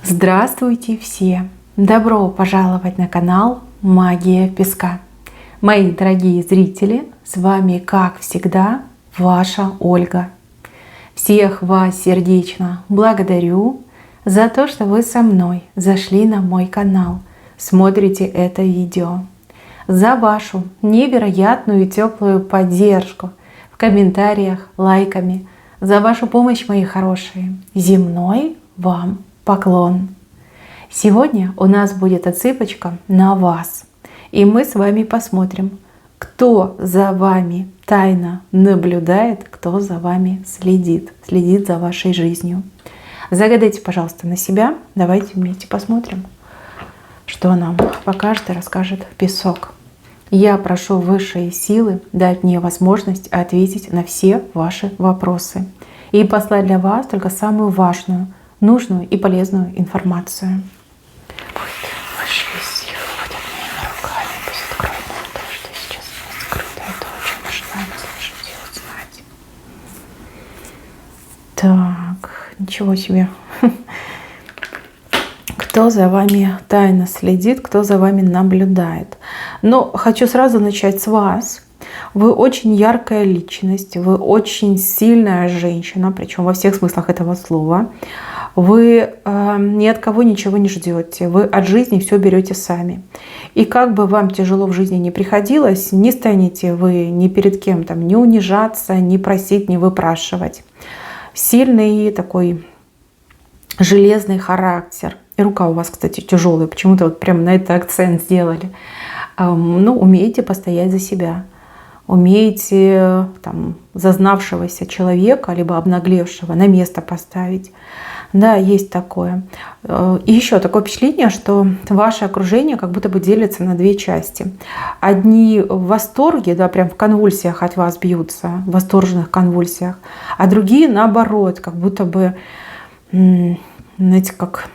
Здравствуйте все! Добро пожаловать на канал Магия Песка. Мои дорогие зрители, с вами, как всегда, ваша Ольга. Всех вас сердечно благодарю за то, что вы со мной зашли на мой канал, смотрите это видео, за вашу невероятную теплую поддержку в комментариях, лайками, за вашу помощь, мои хорошие. Земной вам поклон! Сегодня у нас будет отсыпочка на вас. И мы с вами посмотрим, кто за вами тайно наблюдает, кто за вами следит за вашей жизнью. Загадайте, пожалуйста, на себя. Давайте вместе посмотрим, что нам покажет и расскажет песок. Я прошу высшие силы дать мне возможность ответить на все ваши вопросы и послать для вас только самую важную, нужную и полезную информацию. Высшие силы водят моими руками, пусть откроют нам то, что сейчас не скрыто, это очень важно слышать и узнать. Так, ничего себе. Кто за вами тайно следит, кто за вами наблюдает. Но хочу сразу начать с вас. Вы очень яркая личность, вы очень сильная женщина, причем во всех смыслах этого слова. Вы ни от кого ничего не ждете, вы от жизни все берете сами. И как бы вам тяжело в жизни не приходилось, не станете вы ни перед кем там не унижаться, не просить, не выпрашивать. Сильный такой железный характер. И рука у вас, кстати, тяжелая, почему-то вот прям на это акцент сделали. Ну, умеете постоять за себя. Умеете там зазнавшегося человека, либо обнаглевшего на место поставить. Да, есть такое. И еще такое впечатление, что ваше окружение как будто бы делится на две части. Одни в восторге, да, прям в конвульсиях от вас бьются, в восторженных конвульсиях, а другие наоборот, как будто бы, знаете, как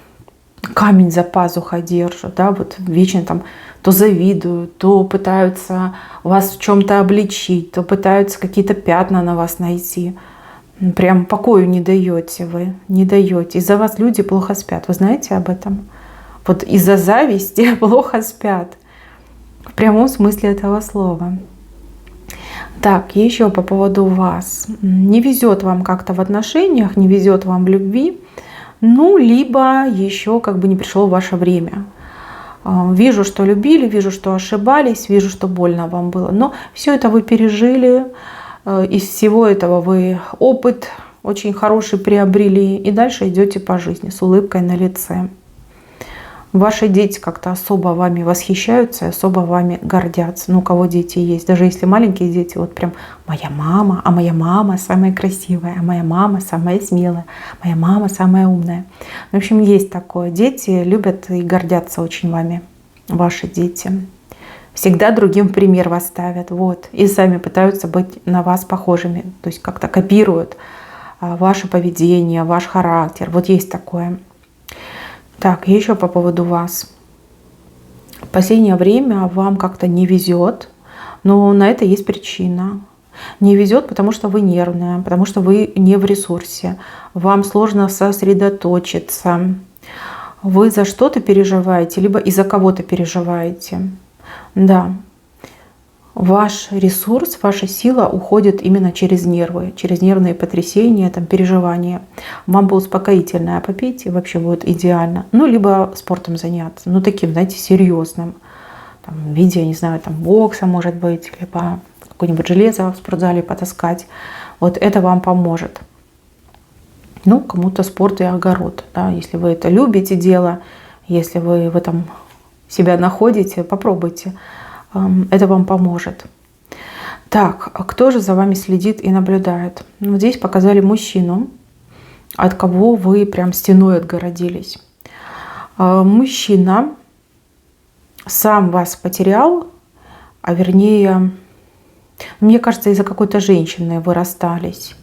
камень за пазухой держат, да, вот вечно там то завидуют, то пытаются вас в чем-то обличить, то пытаются какие-то пятна на вас найти. Прям покою не даете вы, не даете. Из-за вас люди плохо спят. Вы знаете об этом? Вот из-за зависти плохо спят. В прямом смысле этого слова. Так, еще по поводу вас. Не везет вам как-то в отношениях, не везет вам в любви. Ну, либо еще как бы не пришло ваше время. Вижу, что любили, вижу, что ошибались, вижу, что больно вам было. Но все это вы пережили. Из всего этого вы опыт очень хороший приобрели. И дальше идете по жизни с улыбкой на лице. Ваши дети как-то особо вами восхищаются, особо вами гордятся. Ну, у кого дети есть. Даже если маленькие дети, вот прям моя мама самая красивая, а моя мама самая смелая, моя мама самая умная. В общем, есть такое. Дети любят и гордятся очень вами, ваши дети. Всегда другим в пример вас ставят. Вот. И сами пытаются быть на вас похожими. То есть как-то копируют ваше поведение, ваш характер. Вот есть такое. Так, еще по поводу вас. В последнее время вам как-то не везет, но на это есть причина. Не везет, потому что вы нервная, потому что вы не в ресурсе. Вам сложно сосредоточиться. Вы за что-то переживаете, либо из-за кого-то переживаете. Да. Ваш ресурс, ваша сила уходит именно через нервы, через нервные потрясения, там, переживания. Вам бы успокоительное попить, и вообще будет идеально. Ну, либо спортом заняться, ну, таким, знаете, серьезным. Там, в виде, я не знаю, там, бокса, может быть, либо какое-нибудь железо в спортзале потаскать. Вот это вам поможет. Ну, кому-то спорт и огород. Да? Если вы это любите дело, если вы в этом себя находите, попробуйте. Это вам поможет. Так, кто же за вами следит и наблюдает? Вот здесь показали мужчину, от кого вы прям стеной отгородились. Мужчина сам вас потерял, а вернее, мне кажется, из-за какой-то женщины вы расстались.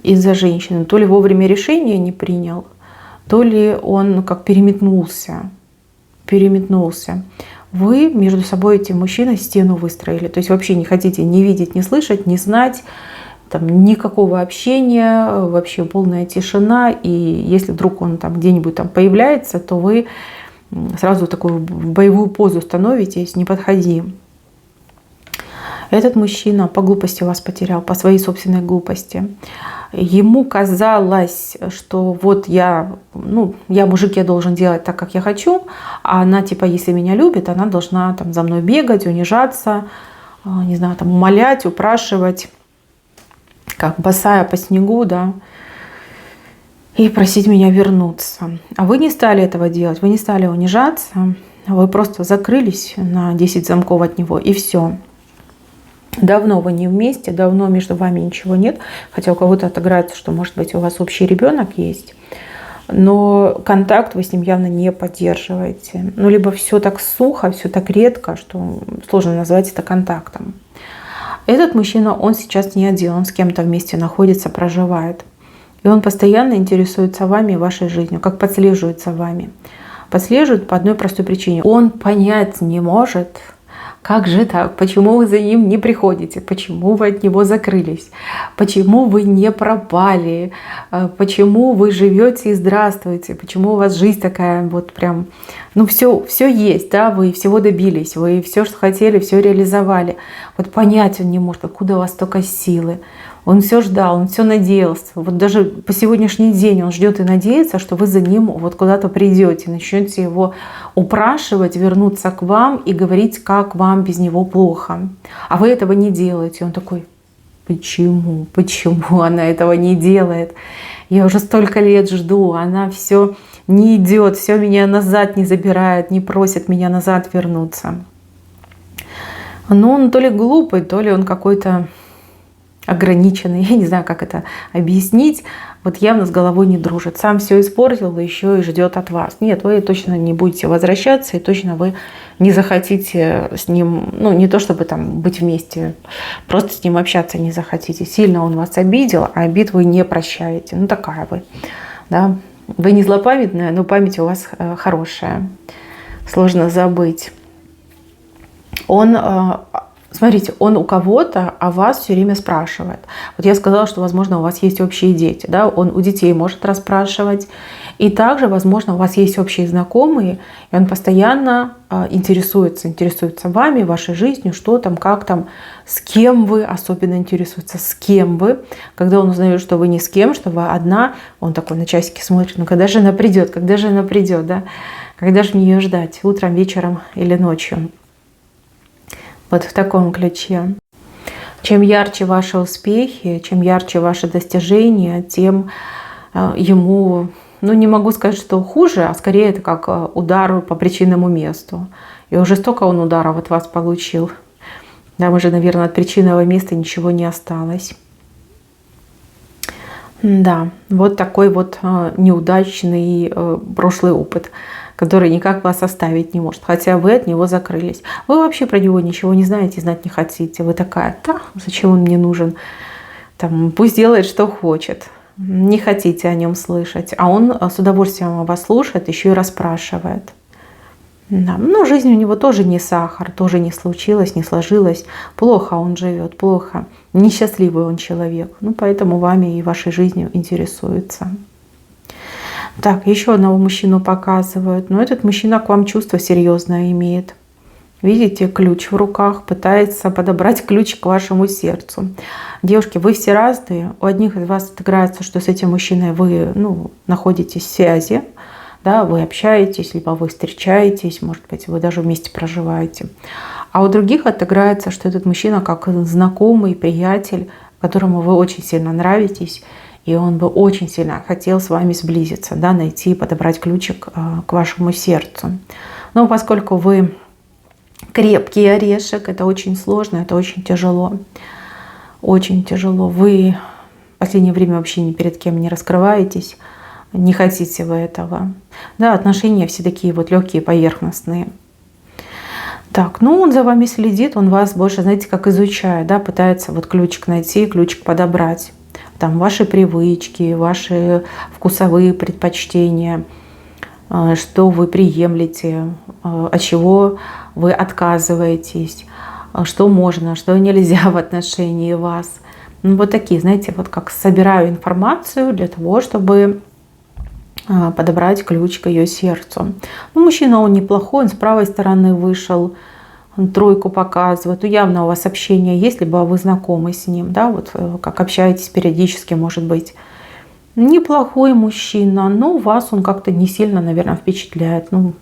Из-за женщины. То ли вовремя решение не принял, то ли он как переметнулся. Вы между собой, этим мужчиной, стену выстроили. То есть вообще не хотите ни видеть, ни слышать, ни знать. там никакого общения, вообще полная тишина. И если вдруг он там где-нибудь там появляется, то вы сразу такую боевую позу становитесь, не подходи. Этот мужчина по глупости вас потерял, по своей собственной глупости. Ему казалось, что вот я мужик, я должен делать так, как я хочу, а она, типа, если меня любит, она должна там за мной бегать, унижаться, не знаю, там умолять, упрашивать, как босая по снегу, да, и просить меня вернуться. А вы не стали этого делать, вы не стали унижаться, вы просто закрылись на 10 замков от него, и все. Давно вы не вместе, давно между вами ничего нет, хотя у кого-то отыграется, что, может быть, у вас общий ребенок есть, но контакт вы с ним явно не поддерживаете. Ну, либо все так сухо, все так редко, что сложно назвать это контактом. Этот мужчина, он сейчас не один, он с кем-то вместе находится, проживает. И он постоянно интересуется вами и вашей жизнью, как подслеживает за вами. Подслеживает по одной простой причине. Он понять не может, как же так, почему вы за ним не приходите, почему вы от него закрылись, почему вы не пропали, почему вы живете и здравствуете, почему у вас жизнь такая вот прям, все есть, да, вы всего добились, вы все, что хотели, все реализовали. Вот понять он не может, откуда у вас столько силы. Он все ждал, он все надеялся. Вот даже по сегодняшний день он ждет и надеется, что вы за ним вот куда-то придете, начнете его упрашивать, вернуться к вам и говорить, как вам без него плохо. А вы этого не делаете. Он такой: почему? Почему она этого не делает? Я уже столько лет жду, она все не идет, все меня назад не забирает, не просит меня назад вернуться. Но он то ли глупый, то ли он какой-то ограниченный, я не знаю, как это объяснить, вот явно с головой не дружит. Сам все испортил, еще и ждет от вас. Нет, вы точно не будете возвращаться, и точно вы не захотите с ним, не то чтобы там быть вместе, просто с ним общаться не захотите. Сильно он вас обидел, а обид вы не прощаете. Такая вы, да. Вы не злопамятная, но память у вас хорошая. Сложно забыть. Смотрите, он у кого-то о вас все время спрашивает. Вот я сказала, что, возможно, у вас есть общие дети. Да? Он у детей может расспрашивать. И также, возможно, у вас есть общие знакомые, и он постоянно интересуется вами, вашей жизнью, что там, как там, с кем вы, особенно интересуется, с кем вы. Когда он узнает, что вы ни с кем, что вы одна, он такой на часики смотрит: когда же она придет, да? Когда же мне ее ждать, утром, вечером или ночью. Вот в таком ключе. Чем ярче ваши успехи, чем ярче ваши достижения, тем ему, не могу сказать, что хуже, а скорее это как удар по причинному месту. И уже столько он ударов от вас получил. Там уже, наверное, от причинного места ничего не осталось. Да, вот такой вот неудачный прошлый опыт, который никак вас оставить не может, хотя вы от него закрылись. Вы вообще про него ничего не знаете, знать не хотите. Вы такая: да, зачем он мне нужен? Пусть делает, что хочет. Не хотите о нем слышать. А он с удовольствием вас слушает, еще и расспрашивает. Да. Жизнь у него тоже не сахар, тоже не случилось, не сложилось. Плохо он живет, плохо. Несчастливый он человек. Поэтому вами и вашей жизнью интересуется. Так, еще одного мужчину показывают. Но этот мужчина к вам чувство серьезное имеет. Видите, ключ в руках, пытается подобрать ключ к вашему сердцу. Девушки, вы все разные. У одних из вас отыграется, что с этим мужчиной вы находитесь в связи, да, вы общаетесь, либо вы встречаетесь, может быть, вы даже вместе проживаете. А у других отыграется, что этот мужчина как знакомый, приятель, которому вы очень сильно нравитесь, и он бы очень сильно хотел с вами сблизиться, да, найти, подобрать ключик к вашему сердцу. Но поскольку вы крепкий орешек, это очень сложно, это очень тяжело. Очень тяжело. Вы в последнее время вообще ни перед кем не раскрываетесь, не хотите вы этого. Да, отношения все такие вот легкие, поверхностные. Так, он за вами следит, он вас больше, знаете, как изучает, да, пытается вот ключик найти, ключик подобрать. Ваши привычки, ваши вкусовые предпочтения, что вы приемлете, от чего вы отказываетесь, что можно, что нельзя в отношении вас. Ну, вот такие, знаете, вот как собираю информацию для того, чтобы подобрать ключ к ее сердцу. Ну, мужчина, он неплохой, он с правой стороны вышел, он тройку показывает. Ну, явно у вас общение есть, либо вы знакомы с ним, да, вот как общаетесь периодически, может быть. Неплохой мужчина, но вас он как-то не сильно, наверное, впечатляет. Ну,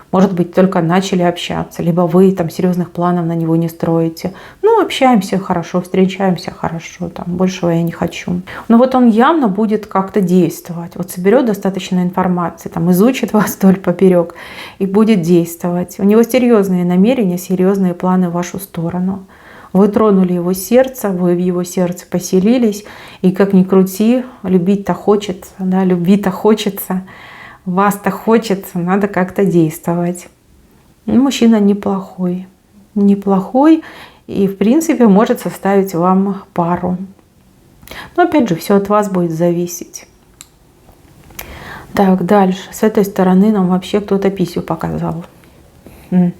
может быть, только начали общаться, либо вы там серьезных планов на него не строите. Ну, общаемся хорошо, встречаемся хорошо, там, большего я не хочу. Но вот он явно будет как-то действовать. Вот соберет достаточно информации, там, изучит вас вдоль поперек и будет действовать. У него серьезные намерения, серьезные планы в вашу сторону. Вы тронули его сердце, вы в его сердце поселились, и как ни крути, любить-то хочется, да, любви-то хочется. Вас-то хочется, надо как-то действовать. Мужчина неплохой. Неплохой и, в принципе, может составить вам пару. Но, опять же, все от вас будет зависеть. Так, дальше. С этой стороны нам вообще кто-то писю показал. Но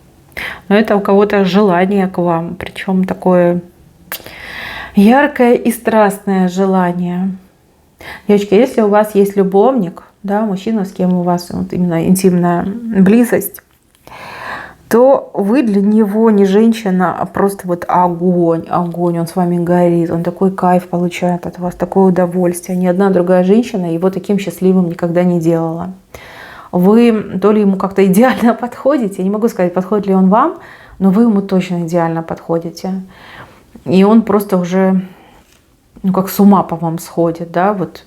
это у кого-то желание к вам. Причем такое яркое и страстное желание. Девочки, если у вас есть любовник, да, мужчина, с кем у вас вот именно интимная близость, то вы для него не женщина, а просто вот огонь, огонь, он с вами горит, он такой кайф получает от вас, такое удовольствие. Ни одна другая женщина его таким счастливым никогда не делала. Вы то ли ему как-то идеально подходите, я не могу сказать, подходит ли он вам, но вы ему точно идеально подходите. И он просто уже, ну, как с ума по вам сходит, да, вот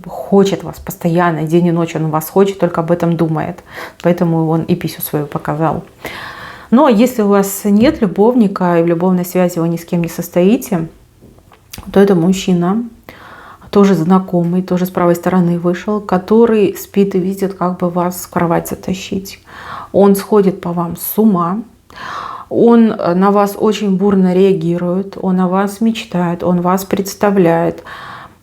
хочет вас постоянно, день и ночь он вас хочет, только об этом думает. Поэтому он и писю свою показал. Но если у вас нет любовника и в любовной связи вы ни с кем не состоите, то это мужчина, тоже знакомый, тоже с правой стороны вышел, который спит и видит, как бы вас в кровать затащить. Он сходит по вам с ума. Он на вас очень бурно реагирует, он о вас мечтает, он вас представляет.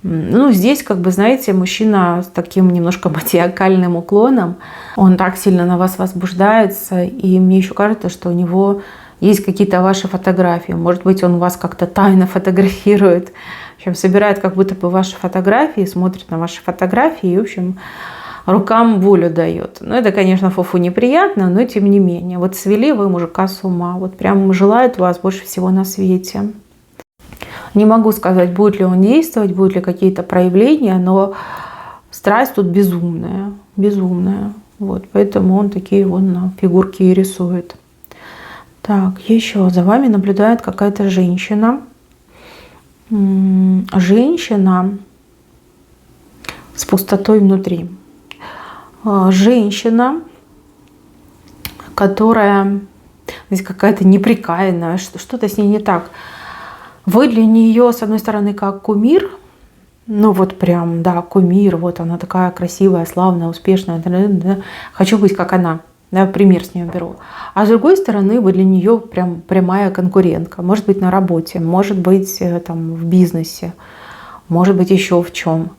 Ну, здесь, как бы, знаете, мужчина с таким немножко маниакальным уклоном, он так сильно на вас возбуждается, и мне еще кажется, что у него есть какие-то ваши фотографии. Может быть, он вас как-то тайно фотографирует, в общем, собирает как будто бы ваши фотографии, смотрит на ваши фотографии и, в общем, рукам волю дает. Ну, это, конечно, фуфу неприятно, но тем не менее. Вот свели вы мужика с ума. Вот прям желает вас больше всего на свете. Не могу сказать, будет ли он действовать, будут ли какие-то проявления, но страсть тут безумная. Безумная. Вот, поэтому он такие вон фигурки и рисует. Так, еще за вами наблюдает какая-то женщина. Женщина с пустотой внутри. Женщина, которая здесь какая-то неприкаянная, что-то с ней не так. Вы для нее, с одной стороны, как кумир, ну вот прям, да, кумир, вот она такая красивая, славная, успешная, да, хочу быть как она, да, пример с нее беру. А с другой стороны, вы для нее прям прямая конкурентка, может быть на работе, может быть там в бизнесе, может быть еще в чем.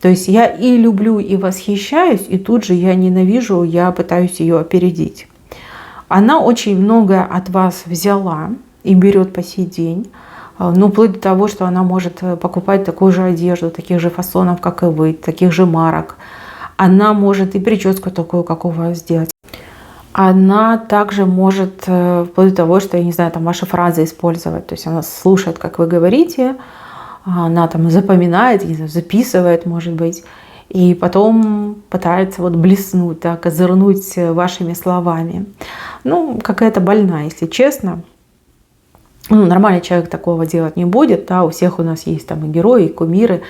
То есть я и люблю, и восхищаюсь, и тут же я ненавижу, я пытаюсь ее опередить. Она очень многое от вас взяла и берет по сей день. Ну, вплоть до того, что она может покупать такую же одежду, таких же фасонов, как и вы, таких же марок. Она может и прическу такую, как у вас, сделать. Она также может, вплоть до того, что, я не знаю, там ваши фразы использовать. То есть она слушает, как вы говорите, она там запоминает, записывает, может быть, и потом пытается вот блеснуть, да, козырнуть вашими словами. Ну, какая-то больная, если честно. Ну, нормальный человек такого делать не будет, да, у всех у нас есть там и герои, и кумиры,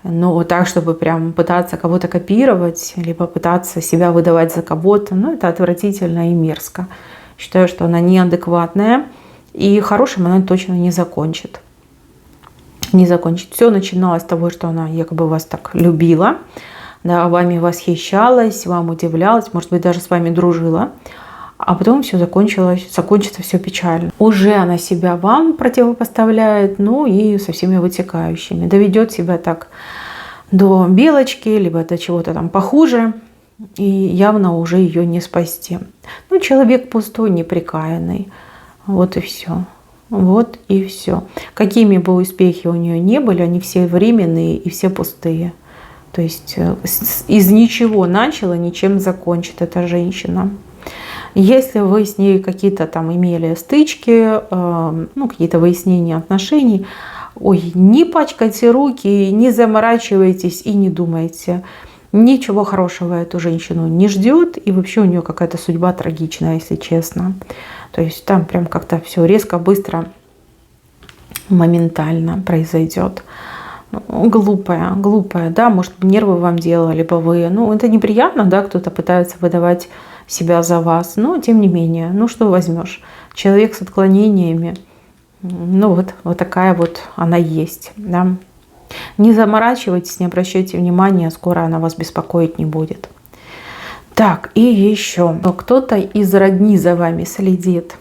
но вот так, чтобы прям пытаться кого-то копировать, либо пытаться себя выдавать за кого-то, ну, это отвратительно и мерзко. Считаю, что она неадекватная, и хорошим она точно не закончит. Не закончит. Все начиналось с того, что она якобы вас так любила, да, вами восхищалась, вам удивлялась, может быть, даже с вами дружила. А потом все закончится все печально. Уже она себя вам противопоставляет, ну и со всеми вытекающими. Доведет себя так до белочки, либо до чего-то там похуже, и явно уже ее не спасти. Ну, человек пустой, неприкаянный. Вот и все. Вот и все. Какими бы успехи у нее не были, они все временные и все пустые. То есть из ничего начала, ничем закончит эта женщина. Если вы с ней какие-то там имели стычки, ну, какие-то выяснения отношений, ой, не пачкайте руки, не заморачивайтесь и не думайте. Ничего хорошего эту женщину не ждет, и вообще у нее какая-то судьба трагичная, если честно. То есть там прям как-то все резко, быстро, моментально произойдет. Глупая, глупая, да, может, нервы вам делали, либо вы, ну, это неприятно, да, кто-то пытается выдавать себя за вас, но тем не менее, ну, что возьмешь, человек с отклонениями, ну, вот такая вот она есть, да. Не заморачивайтесь, не обращайте внимания, скоро она вас беспокоить не будет. Так, и еще, кто-то из родни за вами следит,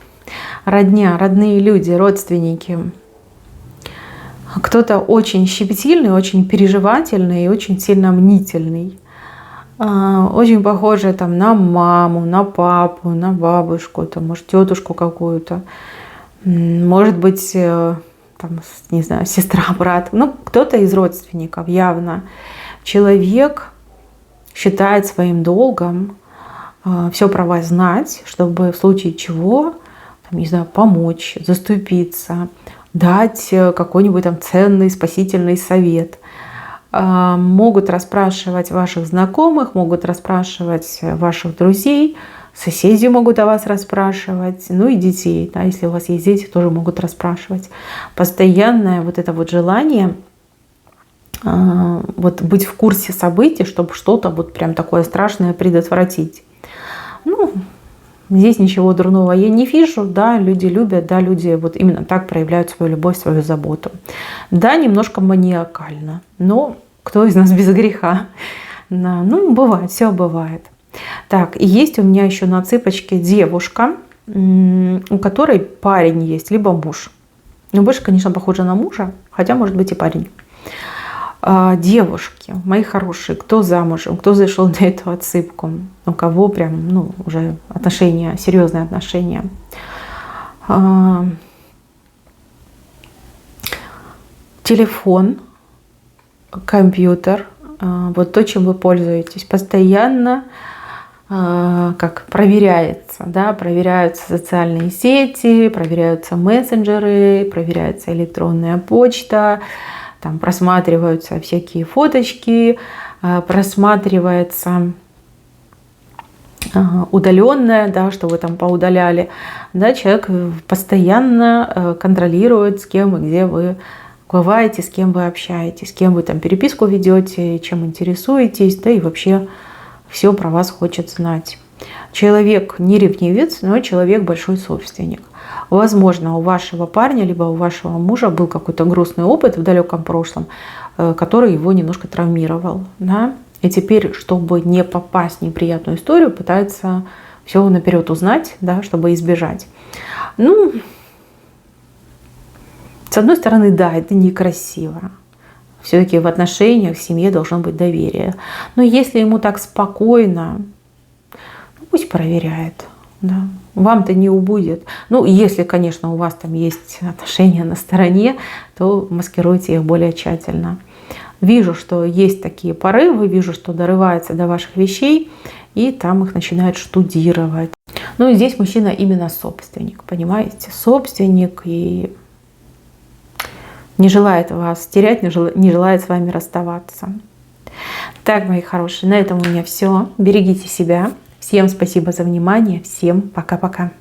родня, родные люди, родственники. Кто-то очень щепетильный, очень переживательный и очень сильно мнительный. Очень похоже там на маму, на папу, на бабушку, там, может, тетушку какую-то. Может быть, там, не знаю, сестра, брат. Ну, кто-то из родственников явно. Человек считает своим долгом все про вас знать, чтобы в случае чего, там, не знаю, помочь, заступиться, дать какой-нибудь там ценный спасительный совет. Могут расспрашивать ваших знакомых, могут расспрашивать ваших друзей, соседи могут о вас расспрашивать, ну и детей, да, если у вас есть дети, тоже могут расспрашивать. Постоянное вот это вот желание вот быть в курсе событий, чтобы что-то вот прям такое страшное предотвратить. Ну, здесь ничего дурного я не вижу, да, люди любят, да, люди вот именно так проявляют свою любовь, свою заботу. Да, немножко маниакально, но кто из нас без греха? Да, ну, бывает, все бывает. Так, и есть у меня еще на цыпочке девушка, у которой парень есть, либо муж. Но больше, конечно, похоже на мужа, хотя может быть и парень. Девушки, мои хорошие, кто замужем, кто зашел на эту отсыпку, у кого прям, ну, уже отношения, серьезные отношения. Телефон, компьютер, вот то, чем вы пользуетесь, постоянно как проверяется, да, проверяются социальные сети, проверяются мессенджеры, проверяется электронная почта, там просматриваются всякие фоточки, просматривается удаленное, да, что вы там поудаляли, да, человек постоянно контролирует, с кем и где вы бываете, с кем вы общаетесь, с кем вы там переписку ведете, чем интересуетесь, да и вообще все про вас хочет знать. Человек не ревнивец, но человек большой собственник. Возможно, у вашего парня либо у вашего мужа был какой-то грустный опыт в далеком прошлом, который его немножко травмировал, да? И теперь, чтобы не попасть в неприятную историю, пытается все наперед узнать, да, чтобы избежать. Ну, с одной стороны, да, это некрасиво. Все-таки в отношениях, в семье должно быть доверие. Но если ему так спокойно, пусть проверяет. Да. Вам-то не убудет. Ну, если, конечно, у вас там есть отношения на стороне, то маскируйте их более тщательно. Вижу, что есть такие порывы, вижу, что дорывается до ваших вещей, и там их начинают штудировать. Ну, и здесь мужчина именно собственник, понимаете? Собственник и не желает вас терять, не желает с вами расставаться. Так, мои хорошие, на этом у меня все. Берегите себя. Всем спасибо за внимание. Всем пока-пока.